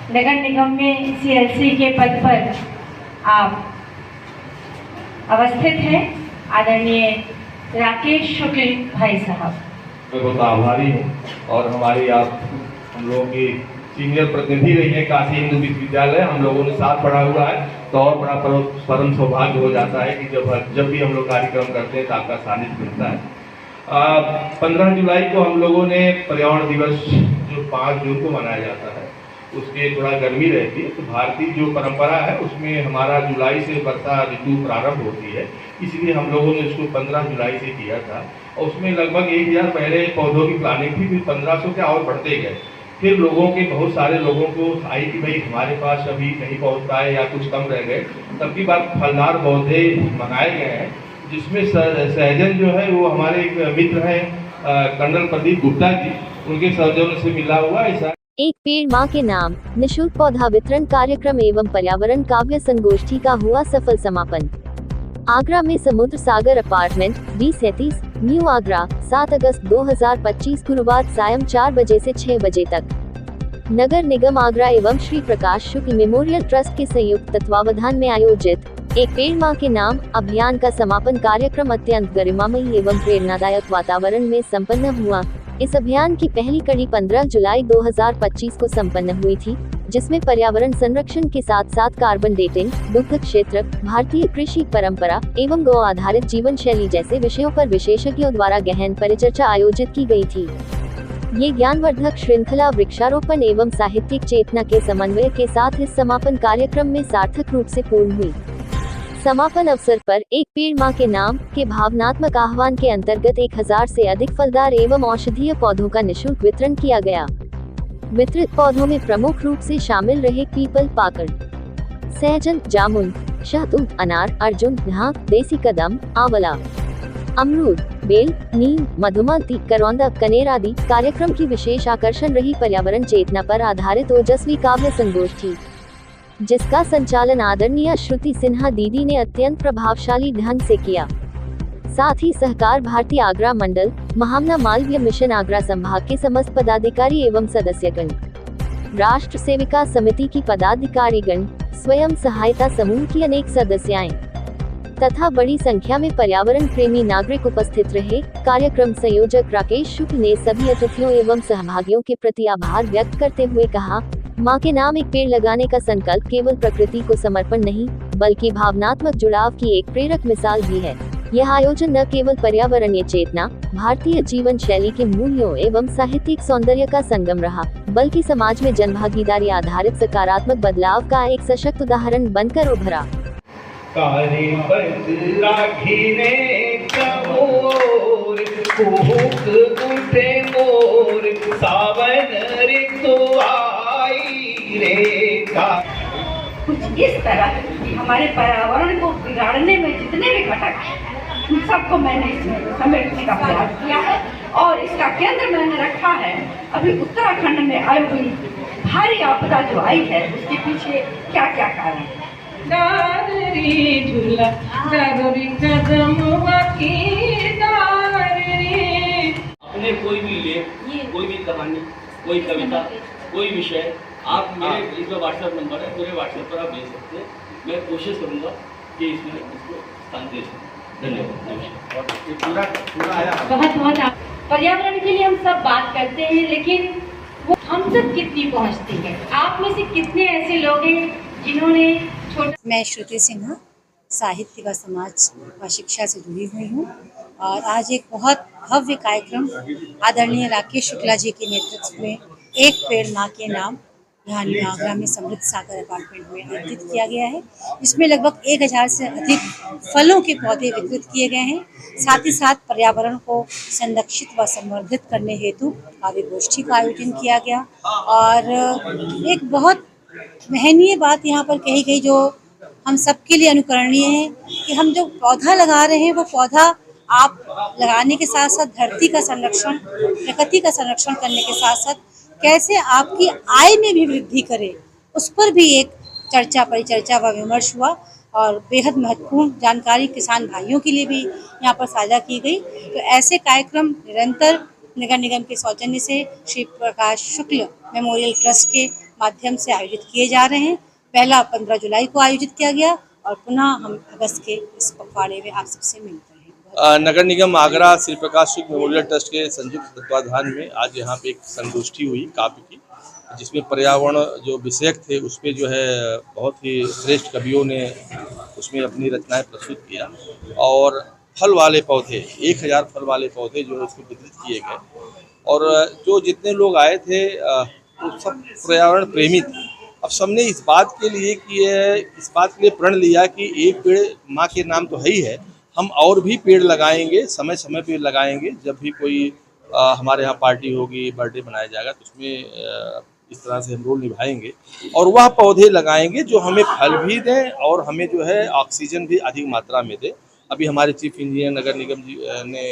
नगर निगम में सीएलसी के पद पर आप अवस्थित हैं, आदरणीय राकेश शुक्ल भाई साहब। मैं बहुत आभारी हूँ और हमारी आप हम लोगों की सीनियर प्रतिनिधि रही है काशी हिंदू विश्वविद्यालय, हम लोगों ने साथ पढ़ा हुआ है, तो और बड़ा परम सौभाग्य हो जाता है कि जब भी हम लोग कार्यक्रम करते हैं तो आपका सानिध्य मिलता है। 15 जुलाई को हम लोगों ने पर्यावरण दिवस जो 5 जून को मनाया जाता है उसके थोड़ा गर्मी रहती है, तो भारतीय जो परंपरा है उसमें हमारा जुलाई से वर्षा ऋतु प्रारंभ होती है, इसलिए हम लोगों ने उसको 15 जुलाई से किया था और उसमें लगभग 1000 पहले पौधों की प्लानिंग थी, फिर 1500 के और बढ़ते गए। फिर लोगों के बहुत सारे लोगों को आई कि भाई हमारे पास अभी नहीं पहुँच पाए या कुछ कम रह गए, तब की बात फलदार पौधे मंगाए गए हैं, जिसमें सहजन जो है वो हमारे एक मित्र हैं कर्नल प्रदीप गुप्ता जी, उनके सौजन्य से मिला हुआ ऐसा। एक पेड़ माँ के नाम निःशुल्क पौधा वितरण कार्यक्रम एवं पर्यावरण काव्य संगोष्ठी का हुआ सफल समापन। आगरा में समुद्र सागर अपार्टमेंट D37 न्यू आगरा 7 अगस्त 2025 गुरुवार सायं 4 बजे से 6 बजे तक नगर निगम आगरा एवं श्री प्रकाश शुक्ल मेमोरियल ट्रस्ट के संयुक्त तत्वावधान में आयोजित एक पेड़ माँ के नाम अभियान का समापन कार्यक्रम अत्यंत गरिमामयी एवं प्रेरणादायक वातावरण में संपन्न हुआ। इस अभियान की पहली कड़ी 15 जुलाई 2025 को संपन्न हुई थी, जिसमें पर्यावरण संरक्षण के साथ साथ कार्बन डेटिंग, दुग्ध क्षेत्र, भारतीय कृषि परंपरा एवं गौ आधारित जीवन शैली जैसे विषयों पर विशेषज्ञों द्वारा गहन परिचर्चा आयोजित की गई थी। ये ज्ञानवर्धक श्रृंखला वृक्षारोपण एवं साहित्यिक चेतना के समन्वय के साथ इस समापन कार्यक्रम में सार्थक रूप से पूर्ण हुई। समापन अवसर पर एक पेड़ माँ के नाम के भावनात्मक आह्वान के अंतर्गत 1000 से अधिक फलदार एवं औषधीय पौधों का निःशुल्क वितरण किया गया। वितरित पौधों में प्रमुख रूप से शामिल रहे पीपल, पाकड़, सहजन, जामुन, शहतूत, अनार, अर्जुन, ढाक, देसी कदम, आंवला, अमरूद, बेल, नीम, मधुमती, करौंदा, कनेर आदि। कार्यक्रम की विशेष आकर्षण रही पर्यावरण चेतना पर आधारित ओजस्वी काव्य संगोष्ठी, जिसका संचालन आदरणीय श्रुति सिन्हा दीदी ने अत्यंत प्रभावशाली ढंग से किया। साथ ही सहकार भारती आगरा मंडल, महामना मालवीय मिशन आगरा संभाग के समस्त पदाधिकारी एवं सदस्यगण, राष्ट्र सेविका समिति की पदाधिकारीगण, स्वयं सहायता समूह की अनेक सदस्याएं तथा बड़ी संख्या में पर्यावरण प्रेमी नागरिक उपस्थित रहे। कार्यक्रम संयोजक राकेश शुक्ल ने सभी अतिथियों एवं सहभागियों के प्रति आभार व्यक्त करते हुए कहा, माँ के नाम एक पेड़ लगाने का संकल्प केवल प्रकृति को समर्पण नहीं, बल्कि भावनात्मक जुड़ाव की एक प्रेरक मिसाल भी है। यह आयोजन न केवल पर्यावरणीय चेतना, भारतीय जीवन शैली के मूल्यों एवं साहित्यिक सौंदर्य का संगम रहा, बल्कि समाज में जनभागीदारी आधारित सकारात्मक बदलाव का एक सशक्त उदाहरण बनकर उभरा। कुछ इस तरह हमारे पर्यावरण को बिगाड़ने में जितने भी घटक हैं, उन सबको मैंने इसमें समेटने का प्रयास किया है और इसका केंद्र मैंने रखा है अभी उत्तराखंड में आई हुई भारी आपदा जो आई है, उसके पीछे क्या क्या कारण है। अपने कोई भी लेख, कोई भी कहानी, कोई कविता, कोई विषय आप मेरे इसमें व्हाट्सएप नंबर है, मेरे व्हाट्सएप पर आप भेज सकते हैं। मैं कोशिश करूंगा कि इसमें इसको स्थान दे सकूं। धन्यवाद। बहुत बहुत पर्यावरण के लिए हम सब बात करते हैं, लेकिन वो हम सब कितनी पहुंचती है। आप में से कितने ऐसे लोग हैं जिन्होंने मैं श्रुति सिन्हा साहित्य व समाज व शिक्षा से जुड़ी हुई हूँ और आज एक बहुत भव्य कार्यक्रम आदरणीय राकेश शुक्ला जी के नेतृत्व में एक पेड़ माँ के नाम यहाँ न्यू आगरा में समृद्ध सागर अपार्टमेंट में आयोजित किया गया है, जिसमें लगभग 1000 से अधिक फलों के पौधे वितरित किए गए हैं। साथ ही साथ पर्यावरण को संरक्षित व संवर्धित करने हेतु काव्य गोष्ठी का आयोजन किया गया और एक बहुत महनीय बात यहाँ पर कही गई जो हम सबके लिए अनुकरणीय है कि हम जो पौधा लगा रहे हैं वो पौधा आप लगाने के साथ साथ धरती का संरक्षण, प्रकृति का संरक्षण करने के साथ साथ कैसे आपकी आय में भी वृद्धि करे, उस पर भी एक चर्चा परिचर्चा व विमर्श हुआ और बेहद महत्वपूर्ण जानकारी किसान भाइयों के लिए भी यहाँ पर साझा की गई। तो ऐसे कार्यक्रम निरंतर नगर निगम के सौजन्य से श्री प्रकाश शुक्ल मेमोरियल ट्रस्ट के माध्यम से आयोजित किए जा रहे हैं। पहला 15 जुलाई को आयोजित किया गया और पुनः हम अगस्त के इस पखवाड़े में आप सबसे मिलते हैं। नगर निगम आगरा श्री प्रकाश शुक्ल मेमोरियल ट्रस्ट के संयुक्त तत्वाधान में आज यहाँ पे एक संगोष्ठी हुई काव्य की, जिसमें पर्यावरण जो विषयक थे उस पर जो है बहुत ही श्रेष्ठ कवियों ने उसमें अपनी रचनाएं प्रस्तुत किया और फल वाले पौधे 1000 फल वाले पौधे जो है उसको वितरित किए गए और जो जितने लोग आए थे वो सब पर्यावरण प्रेमी थे। अब सबने इस बात के लिए प्रण लिया कि एक पेड़ माँ के नाम तो है ही है, हम और भी पेड़ लगाएंगे, समय समय पे लगाएंगे। जब भी कोई हमारे यहाँ पार्टी होगी, बर्थडे मनाया जाएगा तो उसमें इस तरह से हम रोल निभाएंगे और वह पौधे लगाएंगे जो हमें फल भी दें और हमें जो है ऑक्सीजन भी अधिक मात्रा में दे। अभी हमारे चीफ इंजीनियर नगर निगम जी ने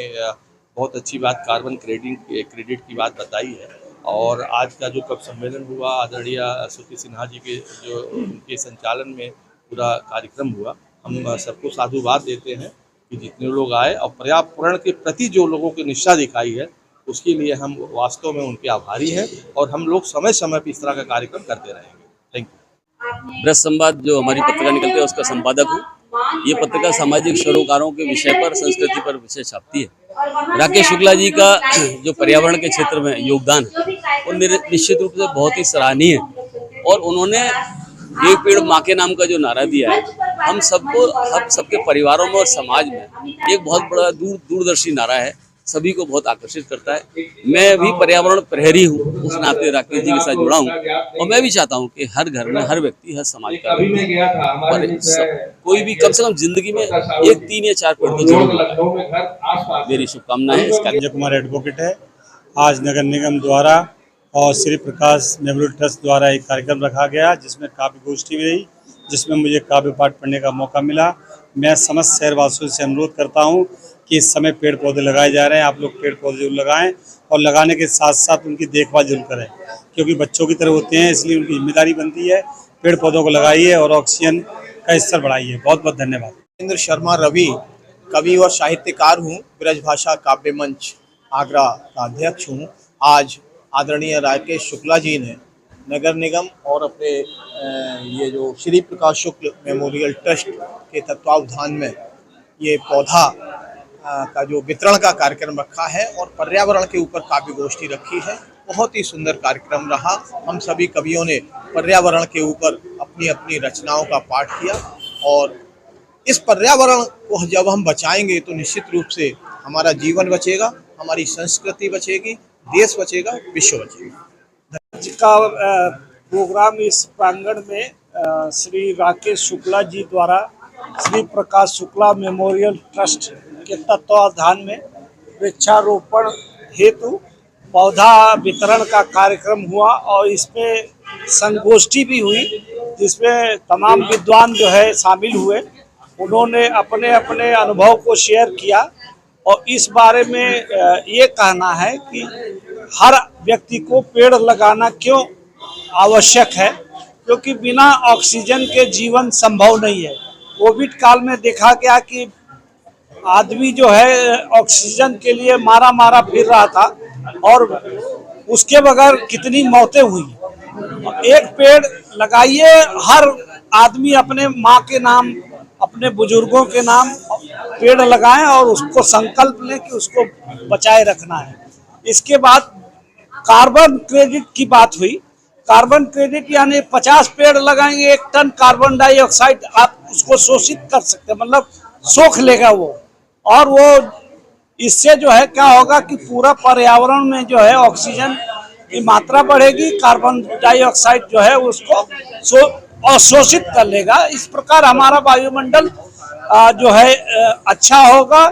बहुत अच्छी बात कार्बन क्रेडिट की बात बताई है और आज का जो कप सम्मेलन हुआ आदरणीय श्रुति सिन्हा जी के जो उनके संचालन में पूरा कार्यक्रम हुआ, हम सबको साधुवाद देते हैं कि जितने लोग आए और पर्यावरण के प्रति जो लोगों की निष्ठा दिखाई है उसके लिए हम वास्तव में उनके आभारी हैं और हम लोग समय समय पर इस तरह का कार्यक्रम करते रहेंगे। Thank you. प्रेस संवाद जो हमारी पत्रिका निकलती है उसका संपादक हूँ। ये पत्रिका सामाजिक सरोकारों के विषय पर, संस्कृति पर विषय छापती है। राकेश शुक्ला जी का जो पर्यावरण के क्षेत्र में योगदान है वो निश्चित रूप से बहुत ही सराहनीय है और उन्होंने एक पेड़ माँ के नाम का जो नारा दिया है, हम सबके परिवारों में और समाज में एक बहुत बड़ा दूरदर्शी नारा है, सभी को बहुत आकर्षित करता है। मैं भी पर्यावरण प्रहरी हूँ, उस नाते राकेश जी के साथ जुड़ा हूँ और मैं भी चाहता हूँ कि हर घर में हर व्यक्ति, हर समाज का कोई भी कम से कम जिंदगी में 1, 3 या 4 पेड़ तो जरूर। मेरी शुभकामनाएं। संजय कुमार एडवोकेट है। आज नगर निगम द्वारा और श्री प्रकाश मेमोरियल ट्रस्ट द्वारा एक कार्यक्रम रखा गया जिसमें काव्य गोष्ठी भी रही, जिसमें मुझे काव्य पाठ पढ़ने का मौका मिला। मैं समस्त शहरवासियों से अनुरोध करता हूं कि इस समय पेड़ पौधे लगाए जा रहे हैं, आप लोग पेड़ पौधे जरूर लगाएं और लगाने के साथ साथ उनकी देखभाल जरूर करें, क्योंकि बच्चों की तरह होते हैं, इसलिए उनकी जिम्मेदारी बनती है। पेड़ पौधों को लगाइए और ऑक्सीजन का स्तर बढ़ाइए। बहुत बहुत धन्यवाद। इंद्र शर्मा रवि, कवि और साहित्यकार हूँ, ब्रजभाषा काव्य मंच आगरा का अध्यक्ष हूँ। आज आदरणीय राकेश शुक्ला जी ने नगर निगम और अपने ये जो श्री प्रकाश शुक्ल मेमोरियल ट्रस्ट के तत्वावधान में ये पौधा का जो वितरण का कार्यक्रम रखा है और पर्यावरण के ऊपर काव्य गोष्ठी रखी है। बहुत ही सुंदर कार्यक्रम रहा। हम सभी कवियों ने पर्यावरण के ऊपर अपनी अपनी रचनाओं का पाठ किया और इस पर्यावरण को जब हम बचाएंगे तो निश्चित रूप से हमारा जीवन बचेगा, हमारी संस्कृति बचेगी, देश बचेगा, विश्व बचेगा। आज का प्रोग्राम इस प्रांगण में श्री राकेश शुक्ला जी द्वारा श्री प्रकाश शुक्ला मेमोरियल ट्रस्ट के तत्वावधान में वृक्षारोपण हेतु पौधा वितरण का कार्यक्रम हुआ और इसमें संगोष्ठी भी हुई, जिसमें तमाम विद्वान जो है शामिल हुए। उन्होंने अपने अपने अनुभव को शेयर किया और इस बारे में ये कहना है कि हर व्यक्ति को पेड़ लगाना क्यों आवश्यक है, क्योंकि बिना ऑक्सीजन के जीवन संभव नहीं है। कोविड काल में देखा गया कि आदमी जो है ऑक्सीजन के लिए मारा फिर रहा था और उसके बगैर कितनी मौतें हुई। एक पेड़ लगाइए, हर आदमी अपने माँ के नाम, अपने बुजुर्गों के नाम पेड़ लगाएं और उसको संकल्प लें कि उसको बचाए रखना है। इसके बाद कार्बन क्रेडिट की बात हुई। कार्बन क्रेडिट यानी 50 पेड़ लगाएंगे 1 टन कार्बन डाइऑक्साइड आप उसको शोषित कर सकते हैं, मतलब सोख लेगा वो। और वो इससे जो है क्या होगा कि पूरा पर्यावरण में जो है ऑक्सीजन की मात्रा बढ़ेगी, कार्बन डाइऑक्साइड जो है उसको अवशोषित कर लेगा। इस प्रकार हमारा वायुमंडल जो है अच्छा होगा,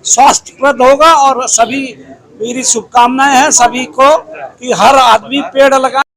स्वास्थ्यप्रद होगा और सभी मेरी शुभकामनाएं हैं सभी को कि हर आदमी पेड़ लगाए।